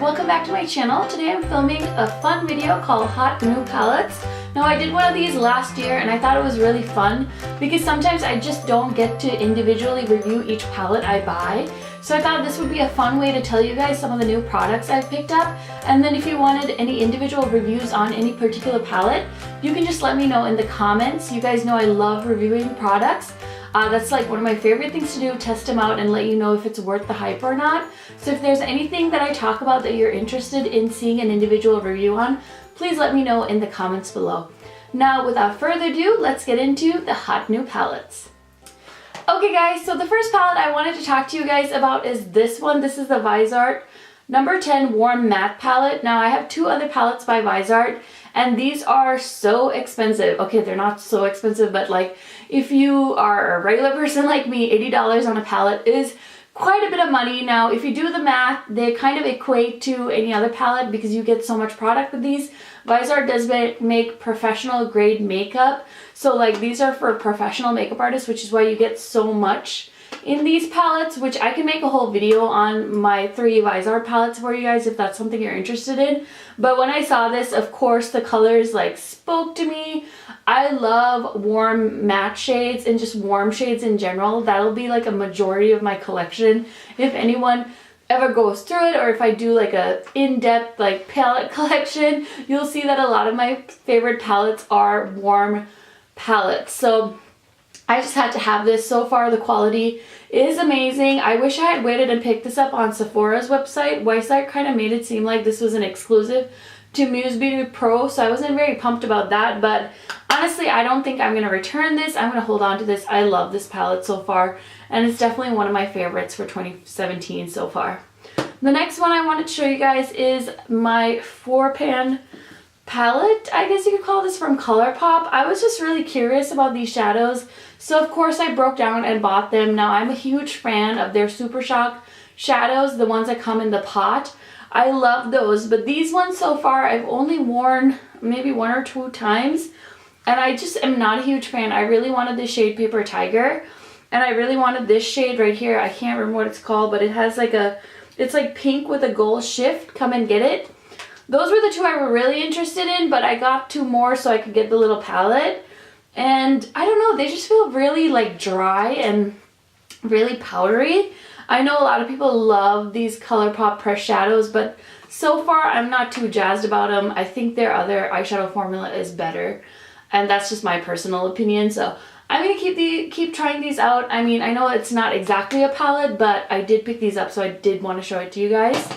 Welcome back to my channel. Today I'm filming a fun video called Hot New Palettes. Now I did one of these last year and I thought it was really fun because sometimes I just don't get to individually review each palette I buy. So I thought this would be a fun way to tell you guys some of the new products I've picked up, and then if you wanted any individual reviews on any particular palette, you can just let me know in the comments. You guys know I love reviewing products. That's like one of my favorite things to do, test them out and let you know if it's worth the hype or not. So if there's anything that I talk about that you're interested in seeing an individual review on, please let me know in the comments below. Now without further ado, let's get into the hot new palettes. Okay guys, so the first palette I wanted to talk to you guys about is this one. This is the Viseart number 10 Warm Matte palette. Now I have two other palettes by Viseart and these are so expensive. Okay, they're not so expensive, but like if you are a regular person like me, $80 on a palette is quite a bit of money. Now if you do the math, they kind of equate to any other palette because you get so much product with these. Viseart does make professional grade makeup, so like these are for professional makeup artists, which is why you get so much in these palettes, which I can make a whole video on my 3 Viseart palettes for you guys if that's something you're interested in. But when I saw this, of course the colors like spoke to me. I love warm matte shades and just warm shades in general. That'll be like a majority of my collection if anyone ever goes through it, or if I do like a in-depth like palette collection, you'll see that a lot of my favorite palettes are warm palettes. So I just had to have this. So far the quality is amazing. I wish I had waited and picked this up on Sephora's website. Viseart kind of made it seem like this was an exclusive to Muse Beauty Pro, so I wasn't very pumped about that, but honestly I don't think I'm going to return this. I'm going to hold on to this. I love this palette so far and it's definitely one of my favorites for 2017 so far. The next one I wanted to show you guys is my 4-pan palette, I guess you could call this, from Colourpop. I was just really curious about these shadows, so of course I broke down and bought them. Now I'm a huge fan of their Super Shock shadows, the ones that come in the pot. I love those, but these ones so far I've only worn maybe 1 or 2 times and I just am not a huge fan. I really wanted the shade Paper Tiger and I really wanted this shade right here. I can't remember what it's called, but it has like it's like pink with a gold shift. Come and get it. Those were the 2 I were really interested in, but I got 2 more so I could get the little palette. And I don't know, they just feel really like dry and really powdery. I know a lot of people love these Colourpop Pressed Shadows, but so far I'm not too jazzed about them. I think their other eyeshadow formula is better, and that's just my personal opinion. So I'm gonna keep trying these out. I mean, I know it's not exactly a palette, but I did pick these up, so I did want to show it to you guys.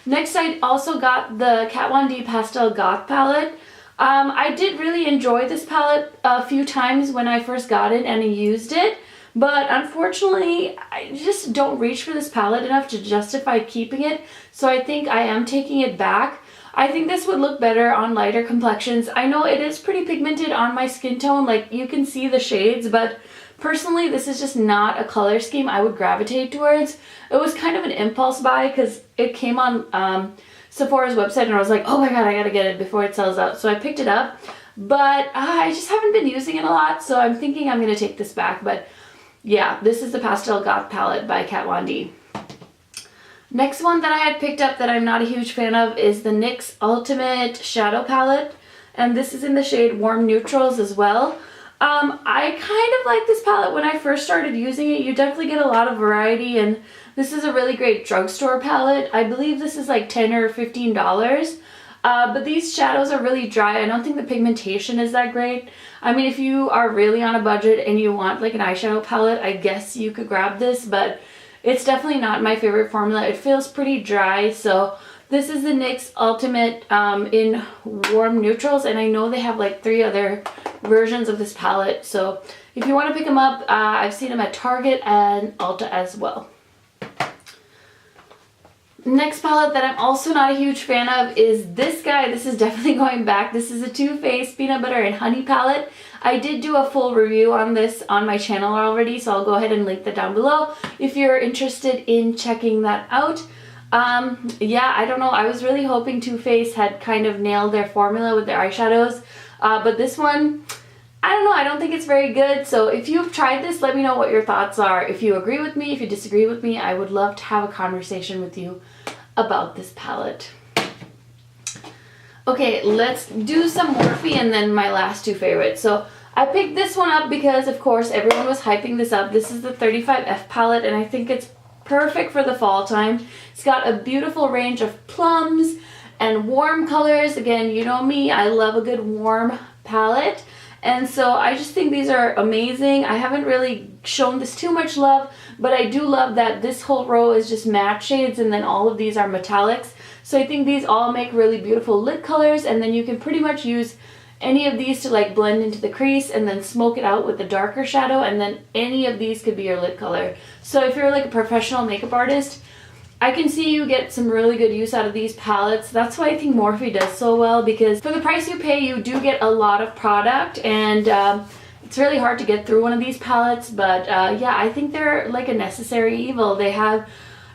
Next, I also got the Kat Von D Pastel Goth palette. I did really enjoy this palette a few times when I first got it and I used it, but unfortunately I just don't reach for this palette enough to justify keeping it, so I think I am taking it back. I think this would look better on lighter complexions. I know it is pretty pigmented on my skin tone, like you can see the shades, but personally this is just not a color scheme I would gravitate towards. It was kind of an impulse buy because it came on Sephora's website and I was like, oh my god, I gotta get it before it sells out. So I picked it up, but I just haven't been using it a lot, so I'm thinking I'm gonna take this back. But yeah, this is the Pastel Goth palette by Kat Von D. Next one that I had picked up that I'm not a huge fan of is the NYX Ultimate Shadow palette, and this is in the shade Warm Neutrals as well. I kind of like this palette when I first started using it. You definitely get a lot of variety, and this is a really great drugstore palette. I believe this is like $10 or $15. But these shadows are really dry. I don't think the pigmentation is that great. I mean, if you are really on a budget and you want like an eyeshadow palette, I guess you could grab this, but it's definitely not my favorite formula. It feels pretty dry, so this is the NYX Ultimate in Warm Neutrals, and I know they have like 3 other versions of this palette, so if you want to pick them up, I've seen them at Target and Ulta as well. Next palette that I'm also not a huge fan of is this guy. This is definitely going back. This is a Too Faced Peanut Butter and Honey palette. I did do a full review on this on my channel already, so I'll go ahead and link that down below if you're interested in checking that out. Yeah, I don't know. I was really hoping Too Faced had kind of nailed their formula with their eyeshadows, but this one, I don't know, I don't think it's very good. So if you've tried this, let me know what your thoughts are. If you agree with me, if you disagree with me, I would love to have a conversation with you about this palette. Okay, let's do some Morphe and then my last two favorites. So I picked this one up because, of course, everyone was hyping this up. This is the 35F palette, and I think it's perfect for the fall time. It's got a beautiful range of plums and warm colors. Again, you know me, I love a good warm palette. And so I just think these are amazing. I haven't really shown this too much love, but I do love that this whole row is just matte shades and then all of these are metallics. So I think these all make really beautiful lid colors, and then you can pretty much use any of these to like blend into the crease and then smoke it out with a darker shadow, and then any of these could be your lid color. So if you're like a professional makeup artist, I can see you get some really good use out of these palettes. That's why I think Morphe does so well, because for the price you pay, you do get a lot of product, and it's really hard to get through one of these palettes. But yeah, I think they're like a necessary evil. They have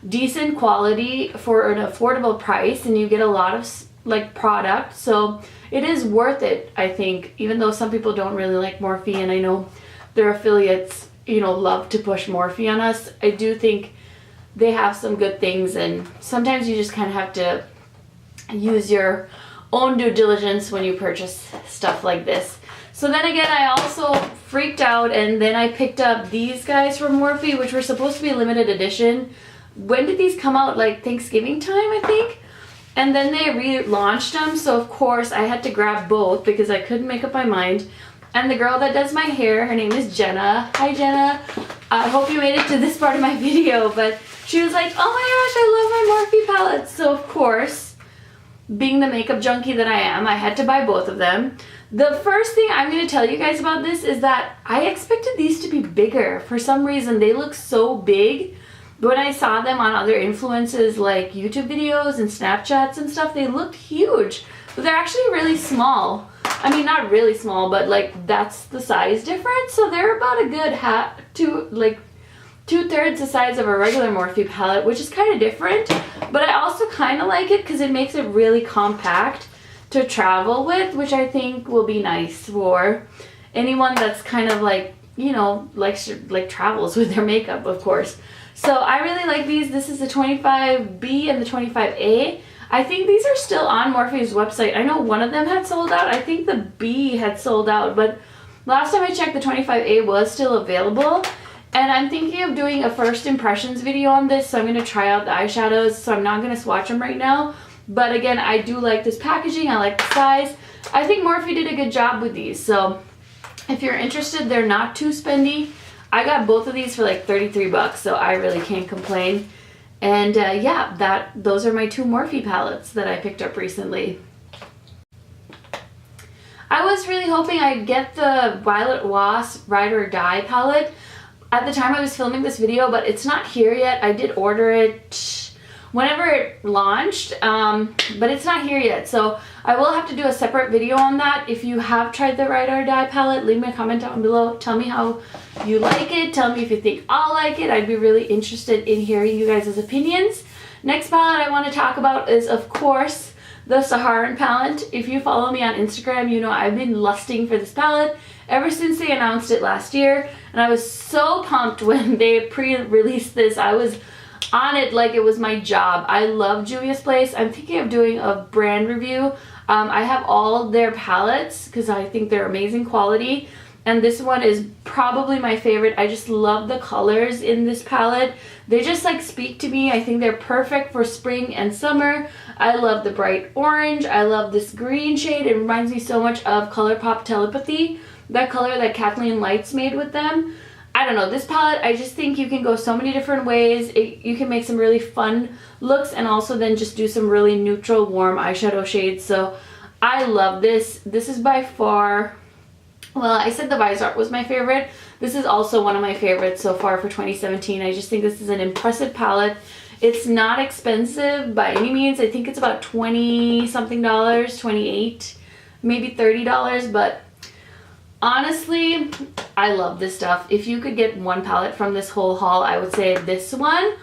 decent quality for an affordable price, and you get a lot of like product, so it is worth it, I think, even though some people don't really like Morphe, and I know their affiliates, you know, love to push Morphe on us. I do think they have some good things, and sometimes you just kind of have to use your own due diligence when you purchase stuff like this. So then again, I also freaked out, and then I picked up these guys from Morphe, which were supposed to be limited edition. When did these come out? Like Thanksgiving time, I think? And then they relaunched them, so of course I had to grab both because I couldn't make up my mind. And the girl that does my hair, her name is Jenna. Hi Jenna. I hope you made it to this part of my video, but she was like, oh my gosh, I love my Morphe palettes. So of course, being the makeup junkie that I am, I had to buy both of them. The first thing I'm going to tell you guys about this is that I expected these to be bigger. For some reason, they look so big. When I saw them on other influences like YouTube videos and Snapchats and stuff, they looked huge, but they're actually really small. I mean, not really small, but like that's the size difference. So they're about a good two-thirds the size of a regular Morphe palette, which is kind of different, but I also kind of like it because it makes it really compact to travel with, which I think will be nice for anyone that's kind of like, you know, like travels with their makeup, of course. So I really like these. This is the 25B and the 25A. I think these are still on Morphe's website. I know one of them had sold out. I think the B had sold out, but last time I checked, the 25A was still available. And I'm thinking of doing a first impressions video on this, so I'm going to try out the eyeshadows. So I'm not going to swatch them right now. But again, I do like this packaging. I like the size. I think Morphe did a good job with these. So if you're interested, they're not too spendy. I got both of these for like 33 bucks, so I really can't complain. And yeah, those are my two Morphe palettes that I picked up recently. I was really hoping I'd get the Violet Voss Ride or Die palette at the time I was filming this video, but it's not here yet. I did order it whenever it launched, but it's not here yet, so I will have to do a separate video on that. If you have tried the Ride or Die palette, leave me a comment down below. Tell me how you like it. Tell me if you think I'll like it. I'd be really interested in hearing you guys' opinions. Next palette I want to talk about is, of course, the Saharan palette. If you follow me on Instagram, you know I've been lusting for this palette ever since they announced it last year, and I was so pumped when they pre-released this. I was on it like it was my job. I love Juvias Place. I'm thinking of doing a brand review. I have all their palettes because I think they're amazing quality, and this one is probably my favorite. I just love the colors in this palette. They just like speak to me. I think they're perfect for spring and summer. I love the bright orange. I love this green shade. It reminds me so much of Colourpop Telepathy, that color that Kathleen Lights made with them. I don't know, this palette, I just think you can go so many different ways. You can make some really fun looks and also then just do some really neutral, warm eyeshadow shades. So I love this. This is by far, well, I said the Viseart was my favorite. This is also one of my favorites so far for 2017. I just think this is an impressive palette. It's not expensive by any means. I think it's about 20 something dollars, 28, maybe $30, but honestly, I love this stuff. If you could get one palette from this whole haul, I would say this one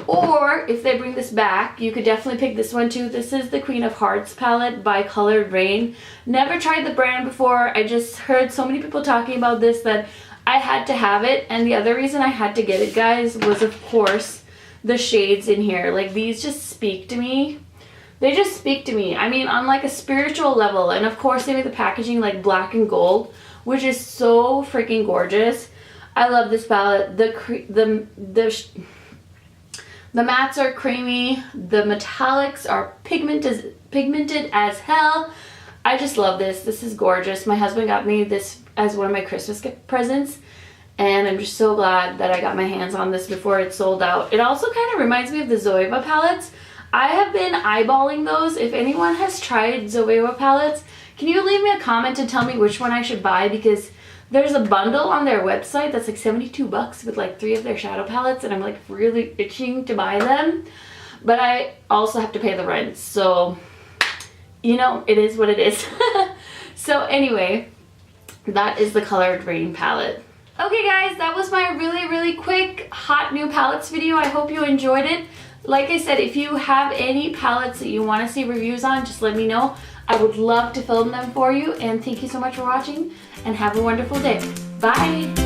Or if they bring this back, you could definitely pick this one too. This is the Queen of Hearts palette by Raine. Never tried the brand before. I just heard so many people talking about this that I had to have it. And the other reason I had to get it, guys, was of course the shades in here. Like, these just speak to me. They just speak to me. I mean, on like a spiritual level. And of course they made the packaging like black and gold, which is so freaking gorgeous. I love this palette. The mattes are creamy. The metallics are pigmented as hell. I just love this. This is gorgeous. My husband got me this as one of my Christmas presents. And I'm just so glad that I got my hands on this before it sold out. It also kind of reminds me of the Zoeva palettes. I have been eyeballing those. If anyone has tried Zoeva palettes, can you leave me a comment and tell me which one I should buy? Because there's a bundle on their website that's like 72 bucks with like 3 of their shadow palettes, and I'm like really itching to buy them. But I also have to pay the rent, so you know, it is what it is. So anyway, that is the Colored Raine palette. Okay guys, that was my really quick hot new palettes video. I hope you enjoyed it. Like I said, if you have any palettes that you want to see reviews on, just let me know. I would love to film them for you. And thank you so much for watching, and have a wonderful day. Bye!